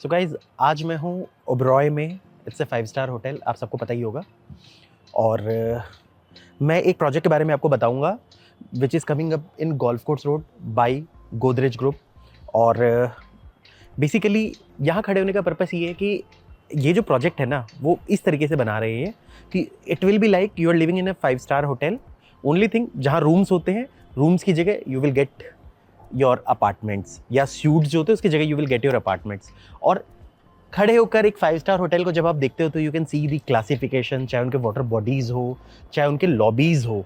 So guys आज मैं हूँ ओबरॉय में। इट्स ए 5 स्टार होटल, आप सबको पता ही होगा। और मैं एक प्रोजेक्ट के बारे में आपको बताऊंगा which is coming up in golf course road by Godrej group. और बेसिकली यहाँ खड़े होने का पर्पस ये है कि ये जो प्रोजेक्ट है ना वो इस तरीके से बना रहे हैं कि it will be like you are living in a 5 star hotel. Only thing, जहाँ रूम्स होते हैं, रूम्स की जगह you will get your apartments, या स्यूट्स जो होते हैं उसकी जगह you will get your apartments. और खड़े होकर एक 5 स्टार होटल को जब आप देखते हो तो you can C the classification, चाहे उनके वाटर बॉडीज़ हो, चाहे उनके लॉबीज़ हो,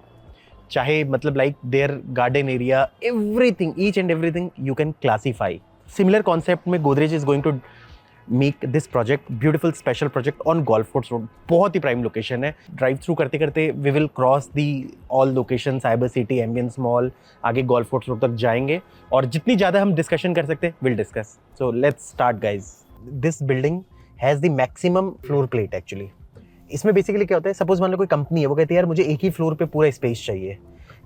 चाहे मतलब like their garden area, everything, each and everything you can classify. Similar concept में Godrej is going to make this project, beautiful special project on golf course road. बहुत ही प्राइम लोकेशन है। ड्राइव थ्रू करते करते we will cross the all location, cyber city, Ambience mall, आगे golf course road तक जाएंगे और जितनी ज़्यादा हम डिस्कशन कर सकते हैं will discuss. So let's start guys. This building has the maximum floor plate actually. इसमें बेसिकली क्या होता है, सपोज मान लो कोई कंपनी है, वो कहती है यार मुझे एक ही फ्लोर पे पूरा स्पेस चाहिए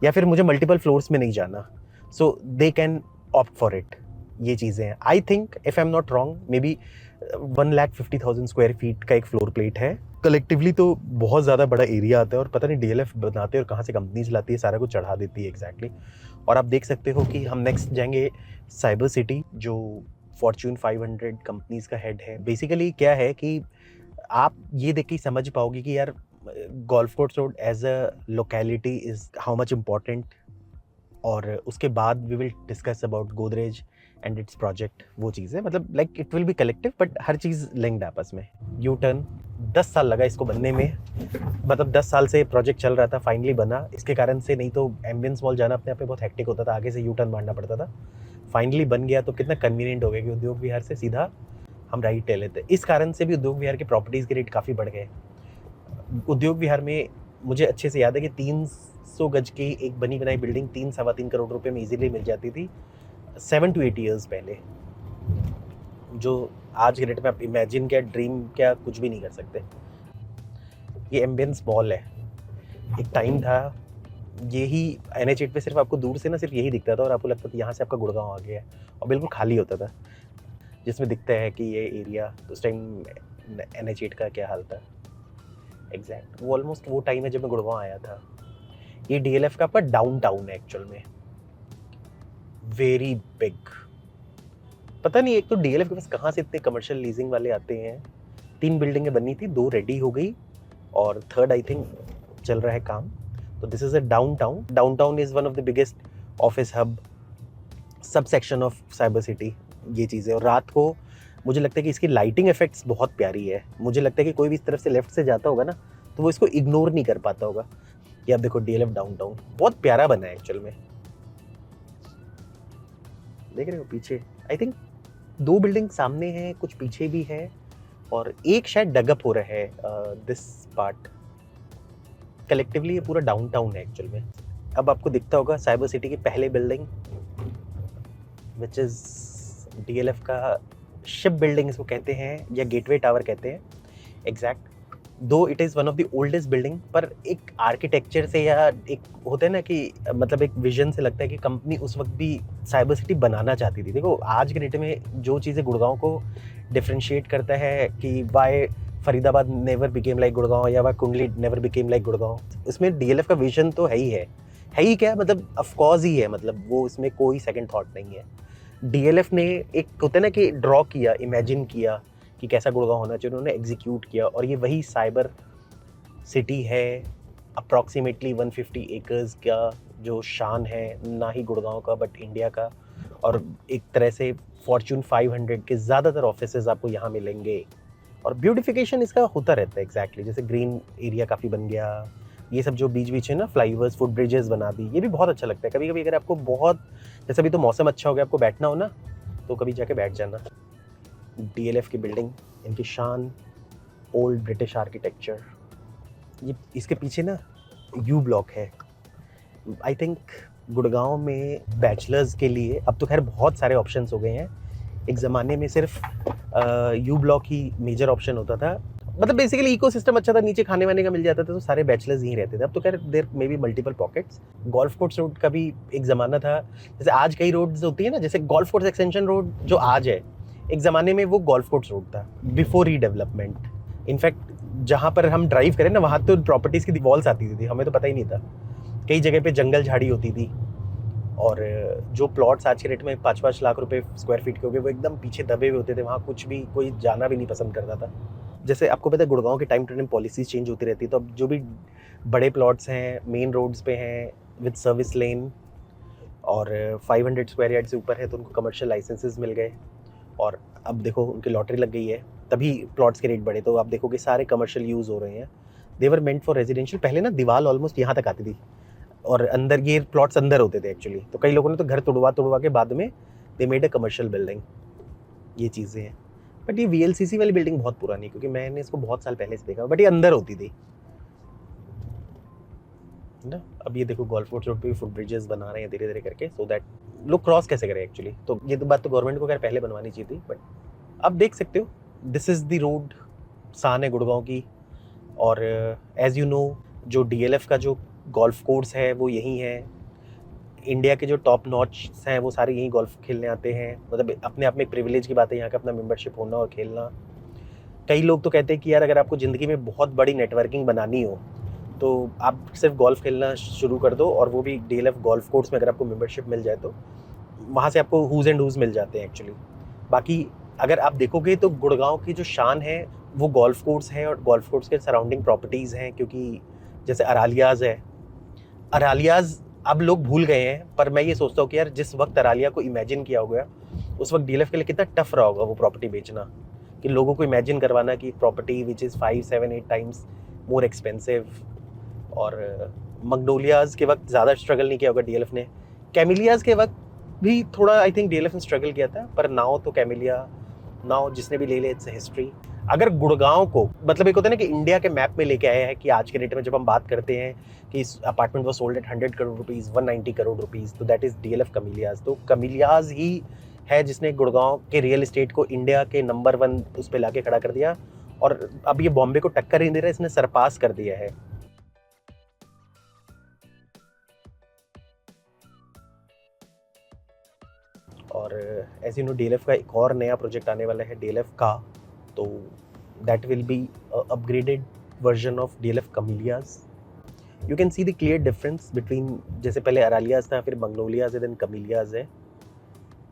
या फिर मुझे मल्टीपल फ्लोर्स में नहीं जाना, so they can opt for it. ये चीज़ें हैं। I think if I am not wrong, maybe 1,50,000 square feet का एक फ्लोर प्लेट है। कलेक्टिवली तो बहुत ज़्यादा बड़ा एरिया आता है और पता नहीं डीएलएफ बनाते हैं और कहाँ से कंपनीज लाती है, सारा कुछ चढ़ा देती है एग्जैक्टली। और आप देख सकते हो कि हम नेक्स्ट जाएंगे साइबर सिटी, जो फॉर्च्यून 500 कंपनीज का हेड है। बेसिकली क्या है कि आप ये देख के समझ पाओगे कि यार golf course road as a locality is how much important. और उसके बाद we will discuss about Godrej and its project. वो चीज़ है, मतलब like it will be collective but हर चीज़ लिंक्ड आपस में। यू टर्न 10 साल लगा इसको बनने में, मतलब 10 साल से प्रोजेक्ट चल रहा था, फाइनली बना। इसके कारण से नहीं तो एम्बियंस मॉल जाना अपने आप में बहुत हेक्टिक होता था, आगे से यू टर्न मारना पड़ता था। फाइनली बन गया तो कितना कन्वीनियंट हो गया कि उद्योग विहार से सीधा हम राइट ले लेते। इस कारण से भी उद्योग विहार के प्रॉपर्टीज़ के रेट काफ़ी बढ़ गए। उद्योग विहार में मुझे अच्छे से याद है कि 300 गज की एक बनी बनाई बिल्डिंग 3-3.25 करोड़ रुपए में इजीली मिल जाती थी 7 to 8 ईयर्स पहले, जो आज के डेट में आप इमेजिन क्या, ड्रीम क्या, कुछ भी नहीं कर सकते। ये एम्बियंस मॉल है। एक टाइम था यही NH8 पे सिर्फ आपको दूर से ना सिर्फ यही दिखता था और आपको लगता था यहाँ से आपका गुड़गांव आ गया है, और बिल्कुल खाली होता था, जिसमें दिखता है कि ये एरिया उस टाइम NH8 का क्या हाल था एग्जैक्ट। वो ऑलमोस्ट वो टाइम है जब मैं गुड़गांव आया था। ये DLF का पर डाउन टाउन है एक्चुअल में, वेरी बिग। पता नहीं एक तो DLF के पास कहाँ से इतने कमर्शियल लीजिंग वाले आते हैं। 3 बिल्डिंगें बनी थी, 2 रेडी हो गई और थर्ड आई थिंक चल रहा है काम। तो this is a down town. Down town is one of the biggest office hub, sub section of cyber city, ये चीज़ें। और रात को मुझे लगता है कि इसकी लाइटिंग इफेक्ट्स बहुत प्यारी है। मुझे लगता है कि कोई भी इस तरफ से लेफ्ट से जाता होगा ना तो वो इसको इग्नोर नहीं कर पाता होगा। ये आप देखो DLF डाउन टाउन बहुत प्यारा बना है एक्चुअल में। देख रहे हो पीछे, आई थिंक 2 बिल्डिंग सामने हैं, कुछ पीछे भी है और एक शायद डगअप हो रहा है दिस पार्ट। कलेक्टिवली ये पूरा डाउन टाउन है एक्चुअल में। अब आपको दिखता होगा साइबर सिटी की पहले बिल्डिंग विच इज़ DLF का शिप बिल्डिंग इसको कहते हैं, या गेटवे टावर कहते हैं एग्जैक्ट। दो it is one of the oldest building, पर एक आर्किटेक्चर से या एक होता है ना कि मतलब एक विजन से लगता है कि कंपनी उस वक्त भी साइबर सिटी बनाना चाहती थी। देखो आज के डेट में जो चीज़ें गुड़गांव को डिफ्रेंशिएट करता है कि why Faridabad never became like Gurgaon या वाई कुंडली नेवर बिकेम लाइक गुड़गांव, इसमें DLF का विजन तो है ही क्या, मतलब ऑफकोर्स ही है, मतलब वो इसमें कोई सेकंड थॉट नहीं है। DLF ने एक होता है ना कि ड्रॉ किया, इमेजिन किया कि कैसा गुड़गांव होना चाहिए, उन्होंने एग्जीक्यूट किया और ये वही साइबर सिटी है। अप्रॉक्सीमेटली 150 एकर्स का जो शान है, ना ही गुड़गांव का बट इंडिया का। और एक तरह से फॉर्च्यून 500 के ज़्यादातर ऑफिसेज आपको यहाँ मिलेंगे और ब्यूटिफिकेशन इसका होता रहता है एग्जैक्टली। जैसे ग्रीन एरिया काफ़ी बन गया, ये सब जो बीच है ना, फ्लाईओवर्स, फुट ब्रिजेस बना दी, ये भी बहुत अच्छा लगता है। कभी कभी अगर आपको बहुत, जैसे अभी तो मौसम अच्छा हो गया, आपको बैठना हो ना तो कभी जाके बैठ जाना। DLF की बिल्डिंग, इनकी शान, ओल्ड ब्रिटिश आर्किटेक्चर। ये इसके पीछे ना U ब्लॉक है। आई थिंक गुड़गांव में बैचलर्स के लिए अब तो खैर बहुत सारे ऑप्शंस हो गए हैं। एक ज़माने में सिर्फ U ब्लॉक ही मेजर ऑप्शन होता था, मतलब बेसिकली इकोसिस्टम अच्छा था, नीचे खाने वाने का मिल जाता था तो सारे बैचलर्स यहीं रहते थे। अब तो खैर there may be multiple pockets. Golf course road का भी एक ज़माना था, जैसे आज कई रोड्स होती है ना, जैसे गोल्फ कोर्स एक्सटेंशन रोड जो आज है एक ज़माने में वो गोल्फ कोर्स रोड था बिफोर रीडेवलपमेंट। इनफैक्ट जहाँ पर हम ड्राइव करें ना, वहाँ तो प्रॉपर्टीज़ की वॉल्स आती थी, हमें तो पता ही नहीं था। कई जगह पे जंगल झाड़ी होती थी, और जो प्लॉट्स आज के रेट में 5-5 लाख रुपए स्क्वायर फीट के हो गए, वो एकदम पीछे दबे हुए होते थे, वहाँ कुछ भी कोई जाना भी नहीं पसंद करता था। जैसे आपको पता है गुड़गांव के time to time policies change होती रहती है, तो अब जो भी बड़े प्लॉट्स हैं मेन रोड्स पे हैं विद सर्विस लेन और 500 स्क्वायर यार्ड से ऊपर है, तो उनको कमर्शियल लाइसेंसेस मिल गए। और अब देखो उनकी लॉटरी लग गई है, तभी प्लॉट्स के रेट बढ़े। तो आप देखोगे सारे कमर्शियल यूज़ हो रहे हैं। देवर मेंट फॉर रेजिडेंशियल। पहले ना दीवार ऑलमोस्ट यहाँ तक आती थी, और अंदर ये प्लॉट्स अंदर होते थे एक्चुअली। तो कई लोगों ने तो घर तोड़वा के बाद में they made a commercial building. ये चीज़ें हैं। बट ये VLCC वाली बिल्डिंग बहुत पुरानी है, क्योंकि मैंने इसको बहुत साल पहले से देखा, बट ये अंदर होती थी ना। अब ये देखो गोल्फ कोर्स रोड पे फुट ब्रिजेस बना रहे हैं धीरे धीरे करके, सो दैट लोग क्रॉस कैसे करें एक्चुअली। तो ये तो बात तो गवर्नमेंट को खैर पहले बनवानी चाहिए थी, बट अब देख सकते हो दिस इज़ द रोड शान है गुड़गांव की। और एज यू नो जो DLF का जो गोल्फ कोर्स है वो यहीं है। इंडिया के जो टॉप नॉच हैं वो सारे यहीं गोल्फ खेलने आते हैं। मतलब अपने आप में एक प्रिविलेज की बात है यहाँ का अपना मेंबरशिप होना और खेलना। कई लोग तो कहते हैं कि यार अगर आपको ज़िंदगी में बहुत बड़ी नेटवर्किंग बनानी हो तो आप सिर्फ गोल्फ खेलना शुरू कर दो, और वो भी DLF गोल्फ कोर्स में अगर आपको मेंबरशिप मिल जाए तो वहाँ से आपको हुज एंड हुज मिल जाते हैं एक्चुअली। बाकी अगर आप देखोगे तो गुड़गांव की जो शान है वो गोल्फ कोर्स है, और गोल्फ कोर्स के सराउंडिंग प्रॉपर्टीज़ हैं। क्योंकि जैसे अरालियाज़ है, अरालियाज़ अब लोग भूल गए हैं, पर मैं ये सोचता हूँ कि यार जिस वक्त अरालिया को इमेजिन किया होगा उस वक्त DLF के लिए कितना टफ रहा होगा वो प्रॉपर्टी बेचना, कि लोगों को इमेजिन करवाना कि property which is 5-7-8 times more expensive. और मैग्नोलियाज़ के वक्त ज़्यादा स्ट्रगल नहीं किया होगा DLF ने। कैमिलियाज़ के वक्त भी थोड़ा आई थिंक DLF ने स्ट्रगल किया था, पर नाउ तो कैमिलिया नाउ जिसने भी ले ले इट्स हिस्ट्री। अगर गुड़गांव को मतलब एक होता है ना कि इंडिया के मैप में लेके आया है, कि आज के डेट में जब हम बात करते हैं कि इस अपार्टमेंट वो sold at 100 crore rupees 190 crore rupees, तो दैट इज़ DLF कैमिलियाज़। तो कैमिलियाज़ ही है जिसने गुड़गांव के रियल एस्टेट को इंडिया के नंबर 1 उस पर ला के खड़ा कर दिया, और अब ये बॉम्बे को टक्कर ही दे रहा है, इसने सरपास कर दिया है। और एज यू नो DLF का एक और नया प्रोजेक्ट आने वाला है DLF का, तो that will be upgraded version of DLF Camellias. You can see the clear difference between, जैसे पहले अरालियाज़ था, फिर मैग्नोलियाज़ है, देन कैमिलियाज़ है।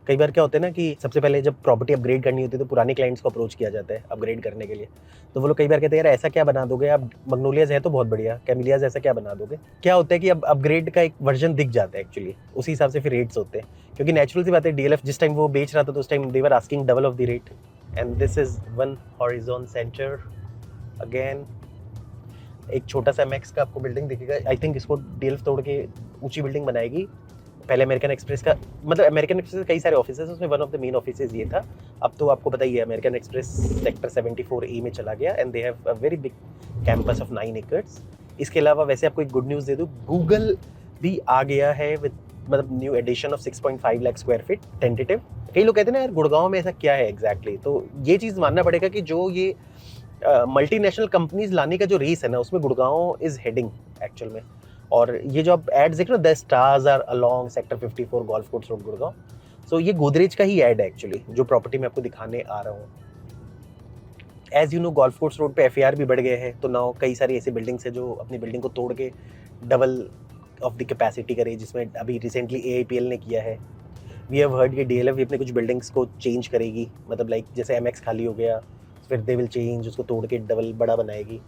कई बार क्या होता है ना कि सबसे पहले जब प्रॉपर्टी अपग्रेड करनी होती है तो पुराने क्लाइंट्स को अप्रोच किया जाता है अपग्रेड करने के लिए। तो वो लोग कई बार कहते हैं यार ऐसा क्या बना दोगे आप, मैग्नोलियाज़ है तो बहुत बढ़िया, कैमिलियाज़ ऐसा क्या बना दोगे। क्या होता है कि अब अपग्रेड का एक वर्जन दिख जाता है एक्चुअली, उसी हिसाब से फिर रेट्स होते हैं। क्योंकि नेचुरल सी बात है DLF जिस टाइम वो बेच रहा था तो उस time they were asking double of the rate. And this is one horizon centre again. एक छोटा सा MX का आपको बिल्डिंग दिखेगा, आई थिंक इसको DLF तोड़ के ऊंची बिल्डिंग बनाएगी। पहले अमेरिकन एक्सप्रेस का, मतलब अमेरिकन एक्सप्रेस कई सारे ऑफिस है, उसमें one of the main offices ये था। अब तो आपको पता ही है अमेरिकन एक्सप्रेस सेक्टर 74A में चला गया, and they have a very big campus of 9 acres. इसके अलावा वैसे आपको एक गुड न्यूज़ दे दूँ, गूगल भी आ गया है विद मतलब new edition of 6.5 lakh square feet tentative. कई लोग कहते हैं ना यार गुड़गांव में ऐसा क्या है एग्जैक्टली, तो ये चीज़ मानना पड़ेगा कि जो ये मल्टीनेशनल कंपनीज लाने का जो रेस है ना, उसमें गुड़गांव इज हेडिंग एक्चुअल में। और ये जो आप एड्स देख रहे हो, the stars are along sector 54 golf course road Gurgaon, so ये गोदरेज का ही एड है एक्चुअली, जो प्रॉपर्टी मैं आपको दिखाने आ रहा हूँ। As you know golf course road पे FAR भी बढ़ गए हैं, तो नाउ कई सारी ऐसी बिल्डिंग्स है जो अपनी बिल्डिंग को तोड़ के डबल ऑफ द कैपेसिटी करे, जिसमें अभी रिसेंटली AIPL ने किया है। वी हैव हर्ड कि DLF भी अपने कुछ बिल्डिंग्स को चेंज करेगी, मतलब लाइक जैसे MX खाली हो गया फिर दे विल चेंज, उसको तोड़ के डबल बड़ा बनाएगी।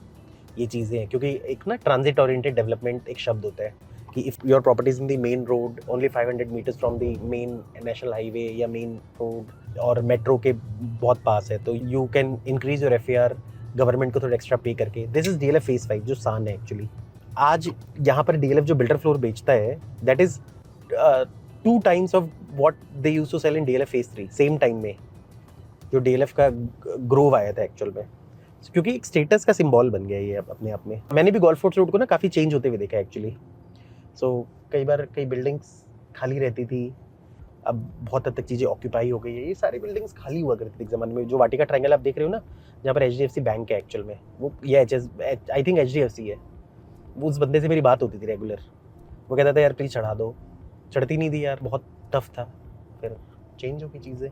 ये चीज़ें हैं क्योंकि एक ना ट्रांजिट ओरिएंटेड डेवलपमेंट एक शब्द होता है कि if your properties in the main road only 500 meters from the main national highway या मेन रोड और मेट्रो के बहुत पास है, तो you can increase your FAR government को थोड़ा एक्स्ट्रा पे करके। दिस इज DLF फेज 5 जो शान है एक्चुअली। आज यहाँ पर DLF जो बिल्डर फ्लोर बेचता है that is 2 times of what they used to sell in DLF phase 3 same time में, जो DLF का ग्रोव आया था एक्चुअल में, क्योंकि एक स्टेटस का सिंबल बन गया ये अब अपने आप में। मैंने भी गोल्फ कोर्स रोड को ना काफ़ी चेंज होते हुए देखा है एक्चुअली। सो कई बार कई बिल्डिंग्स खाली रहती थी, अब बहुत हद तक चीज़ें ऑक्यूपाई हो गई है। ये सारी बिल्डिंग्स खाली हुआ करती थी एक ज़माने में। जो वाटिका ट्रायंगल आप देख रहे हो ना, जहाँ पर HDFC बैंक है एक्चुअल में, वो ये आई थिंक HDFC है। वो उस बंदे से मेरी बात होती थी रेगुलर, वो कहता था यार प्लीज़ चढ़ा दो, चढ़ती नहीं थी यार, बहुत टफ था। फिर चेंज हो गई चीज़ें।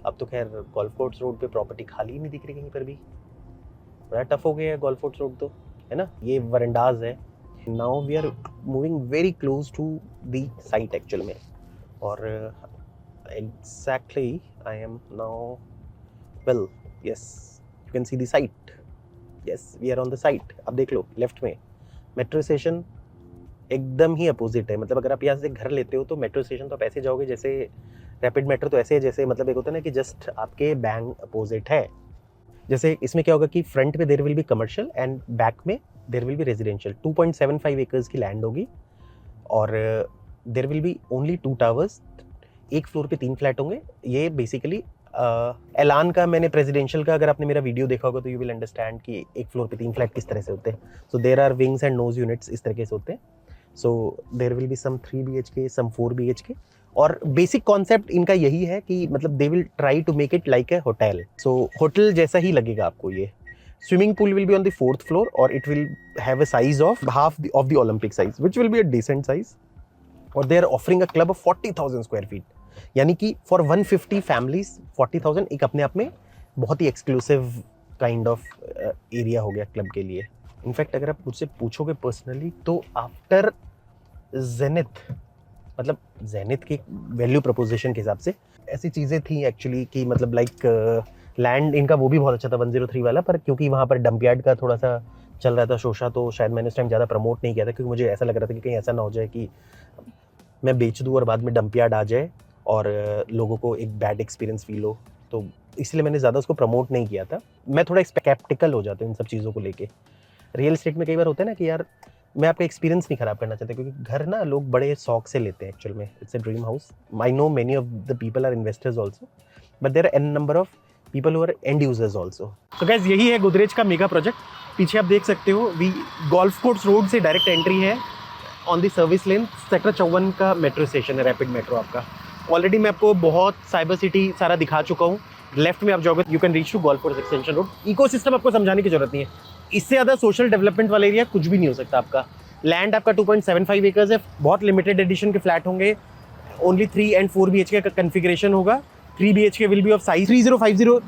अब तो खैर गोल्फ कोर्स रोड पे प्रॉपर्टी खाली ही नहीं दिख रही कहीं पर भी, बड़ा टफ हो गया है गोल्फ कोर्स रोड तो, है ना। ये वरंडाज है। Now we are moving very close to the site actual में, और exactly I am now, well yes you can see the site, yes we are on the site. अब देख लो लेफ्ट में मेट्रो स्टेशन एकदम ही opposite है। मतलब अगर आप यहाँ से घर लेते हो तो मेट्रो स्टेशन तो आप ऐसे जाओगे जैसे रैपिड मेट्रो, तो ऐसे है जैसे मतलब एक होता है ना कि जस्ट आपके बैंग अपोजिट है। जैसे इसमें क्या होगा कि फ्रंट में there will be commercial and back में there will be residential. 2.75 acres की लैंड होगी और there will be only 2 towers, एक फ्लोर पे 3 फ्लैट होंगे। ये बेसिकली एलान का मैंने प्रेसिडेंशियल का, अगर आपने मेरा वीडियो देखा होगा तो यू विल अंडरस्टैंड कि एक फ्लोर पे 3 फ्लैट किस तरह से होते हैं। So there are wings and nose units इस तरीके से होते हैं। So there will be some 3 BHK, some 4 BHK, और बेसिक कॉन्सेप्ट इनका यही है कि मतलब they will try to make it like a hotel. So hotel जैसा ही लगेगा आपको ये। Swimming pool will be on the 4th floor और it will have a size of half of the Olympic size, which will be a decent size. और they are offering a club of 40,000 square feet, यानी कि for 150 families 40,000 एक अपने आप में बहुत ही exclusive kind of area हो गया क्लब के लिए। इनफैक्ट अगर आप मुझसे पूछोगे पर्सनली तो आफ्टर जेनिथ, मतलब जेनिथ की वैल्यू प्रपोजिशन के हिसाब से ऐसी चीज़ें थी एक्चुअली कि मतलब लाइक लैंड इनका वो भी बहुत अच्छा था 103 वाला, पर क्योंकि वहाँ पर डंप यार्ड का थोड़ा सा चल रहा था शोशा, तो शायद मैंने उस टाइम ज़्यादा प्रमोट नहीं किया था, क्योंकि मुझे ऐसा लग रहा था कि कहीं ऐसा ना हो जाए कि मैं बेच दूँ और बाद में डंप यार्ड आ जाए और लोगों को एक बैड एक्सपीरियंस फील हो, तो इसलिए मैंने ज़्यादा उसको प्रमोट नहीं किया था। मैं थोड़ा स्केप्टिकल हो जाता हूँ इन सब चीज़ों को लेके। रियल एस्टेट में कई बार होता है ना कि यार मैं आपका एक्सपीरियंस नहीं खराब करना चाहता, क्योंकि घर ना लोग बड़े शौक से लेते हैं एक्चुअल में। It's a dream house. I know many of the people are investors also, but there are an number of people who are end users also. तो गाइस यही है गोदरेज का मेगा प्रोजेक्ट। पीछे आप देख सकते हो वी गोल्फ कोर्स रोड से डायरेक्ट एंट्री है on the service lane. Sector 54 का मेट्रो स्टेशन है, रैपिड मेट्रो आपका। ऑलरेडी मैं आपको बहुत साइबर सिटी सारा दिखा चुका हूँ। लेफ्ट में आप जाओगे you can reach to golf course extension road. Ecosystem आपको समझाने की जरूरत नहीं है, इससे ज़्यादा सोशल डेवलपमेंट वाला एरिया कुछ भी नहीं हो सकता आपका। लैंड आपका 2.75 एकर्स है, बहुत लिमिटेड एडिशन के फ्लैट होंगे, ओनली 3 and 4 BHK का कन्फिग्रेशन होगा। 3 BHK will be of size 3050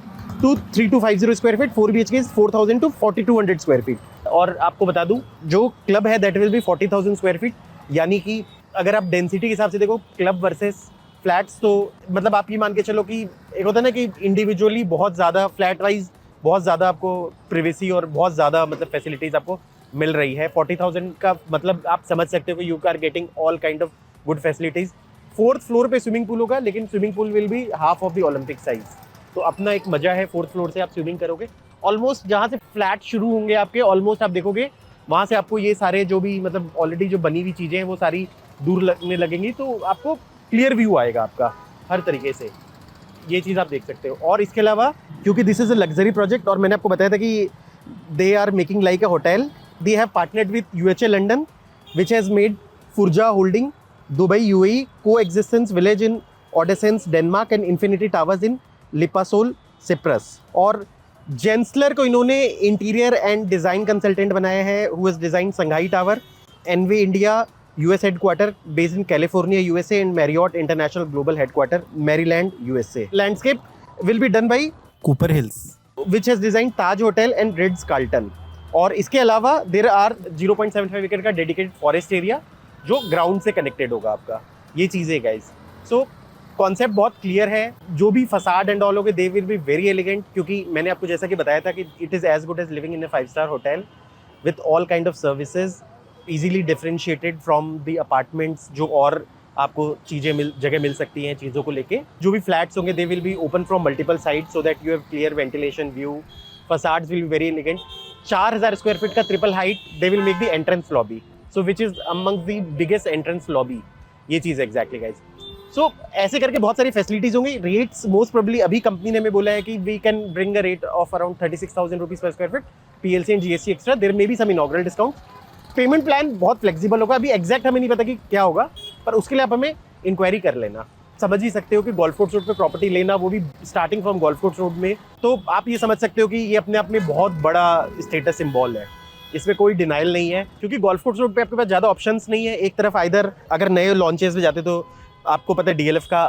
to 3250 square feet, 4 BHK is 4000 to 4200 square feet. और आपको बता दूं जो क्लब है that will B 40,000 square feet, यानी कि अगर आप डेंसिटी के हिसाब से देखो क्लब वर्सेस फ्लैट्स, तो मतलब आप ये मान के चलो कि एक होता है ना कि इंडिविजुअली बहुत ज़्यादा फ्लैट वाइज बहुत ज़्यादा आपको प्रिवेसी और बहुत ज़्यादा मतलब फैसिलिटीज़ आपको मिल रही है। 40,000 का मतलब आप समझ सकते हो कि you are getting all kind of good facilities. 4th floor पे स्विमिंग पूल होगा, लेकिन swimming pool will be half of the Olympic size, तो अपना एक मजा है। 4th फ्लोर से आप स्विमिंग करोगे, ऑलमोस्ट जहाँ से फ्लैट शुरू होंगे आपके ऑलमोस्ट आप देखोगे वहाँ से आपको ये सारे जो भी मतलब ऑलरेडी जो बनी हुई चीज़ें हैं वो सारी दूर लगने लगेंगी, तो आपको क्लियर व्यू आएगा आपका हर तरीके से। ये चीज़ आप देख सकते हो। और इसके अलावा क्योंकि this is a luxury project और मैंने आपको बताया था कि they are making like a hotel, they have partnered with UHA London which has made फुरजा holding Dubai UAE coexistence village in Odense Denmark and Infinity Towers in Limassol Cyprus. और Gensler को इन्होंने इंटीरियर एंड डिज़ाइन कंसल्टेंट बनाया है, who has design Shanghai tower, envy India US headquarter based in California, USA, and Marriott International Global Headquarter, Maryland, USA. Landscape will be done by Cooper Hills, which has designed Taj Hotel and Ritz Carlton. और इसके अलावा there are 0.75 एकड़ का dedicated forest area जो ground से connected होगा आपका। ये चीज़ें गाइज, सो कॉन्सेप्ट बहुत क्लियर है। जो भी फसाड एंड ऑल होगे they will be very elegant, क्योंकि मैंने आपको जैसा कि बताया था कि it is as good as living in a 5-star hotel with all kind of services, easily differentiated from the apartments जो और आपको जगह मिल सकती हैं चीज़ों को लेके। जो भी फ्लैट्स होंगे they will be open from multiple sides so that you have clear ventilation view. Facades will be very elegant. 4,000 square feet का triple height they will make the entrance lobby, so which is among the biggest entrance lobby. ये चीज़ exactly guys. सो ऐसे करके बहुत सारी facilities होंगी। Rates most probably अभी company ने हमें बोला है कि we can bring a rate of around 36,000 rupees per square feet, PLC and GST extra. There may be some inaugural discount. Payment plan बहुत फ्लेक्सिबल होगा, अभी एग्जैक्ट हमें नहीं पता कि क्या होगा, पर उसके लिए आप हमें इंक्वायरी कर लेना। समझ ही सकते हो कि गोल्फ कोर्स रोड पे प्रॉपर्टी लेना, वो भी starting from golf course road में, तो आप ये समझ सकते हो कि ये अपने आप में बहुत बड़ा स्टेटस सिंबल है, इसमें कोई डिनाइल नहीं है। क्योंकि गोल्फ कोर्स रोड पे आपके पास ज़्यादा ऑप्शंस नहीं है। एक तरफ आइदर अगर नए लॉन्चेस में जाते तो आपको पता है DLF का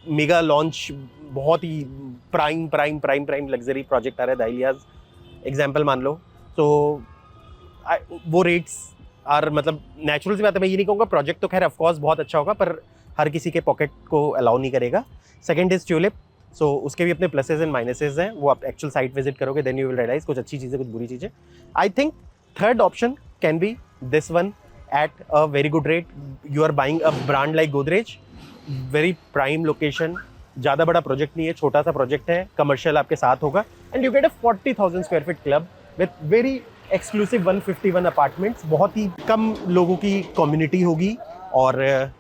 मेगा लॉन्च बहुत ही prime prime prime prime luxury project आ रहा है दाइलियाज एग्जाम्पल मान लो, तो वो रेट्स आर मतलब नेचुरल सी बात है, मैं ये नहीं कहूँगा प्रोजेक्ट तो खैर ऑफकोर्स बहुत अच्छा होगा पर हर किसी के पॉकेट को अलाउ नहीं करेगा। सेकंड इज ट्यूलिप, सो उसके भी अपने प्लसेज एंड माइनसेज हैं, वो आप एक्चुअल साइट विजिट करोगे देन यू विल रियलाइज कुछ अच्छी चीज़ें कुछ बुरी चीज़ें। I think third option can be this one at a very good rate. You are buying a brand like Godrej, very prime location, ज़्यादा बड़ा प्रोजेक्ट नहीं है, छोटा सा प्रोजेक्ट है, कमर्शियल आपके साथ होगा and you get a 40,000 square feet club with very exclusive 151 apartments. बहुत ही कम लोगों की कम्युनिटी होगी और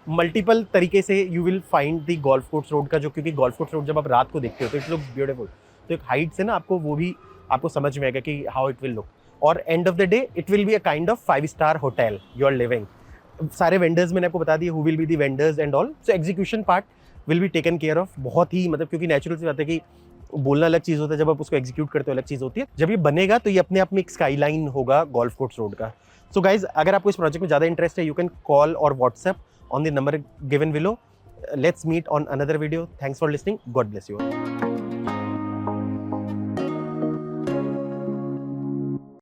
मल्टीपल तरीके से you will find the golf course road का, जो क्योंकि गोल्फ कोर्स रोड जब आप रात को देखते हो तो इट लुक्स ब्यूटीफुल, तो एक हाइट से ना आपको वो भी आपको समझ में आएगा कि हाउ इट विल लुक। और end of the day it will be a kind of five star hotel you are living. सारे वेंडर्स मैंने आपको बता दिए who will be the vendors and all, so execution part will be taken care of. बहुत ही मतलब क्योंकि natural सी बात है कि बोलना अलग चीज़ होता है, जब आप उसको एग्जीक्यूट करते हो अलग चीज़ होती है। जब ये बनेगा तो ये अपने आप में एक स्काईलाइन होगा गोल्फ कोर्स रोड का। सो गाइज अगर आपको इस प्रोजेक्ट में ज़्यादा इंटरेस्ट है यू कैन कॉल और WhatsApp on the number given below. Let's meet on another video. Thanks for listening. God bless you all.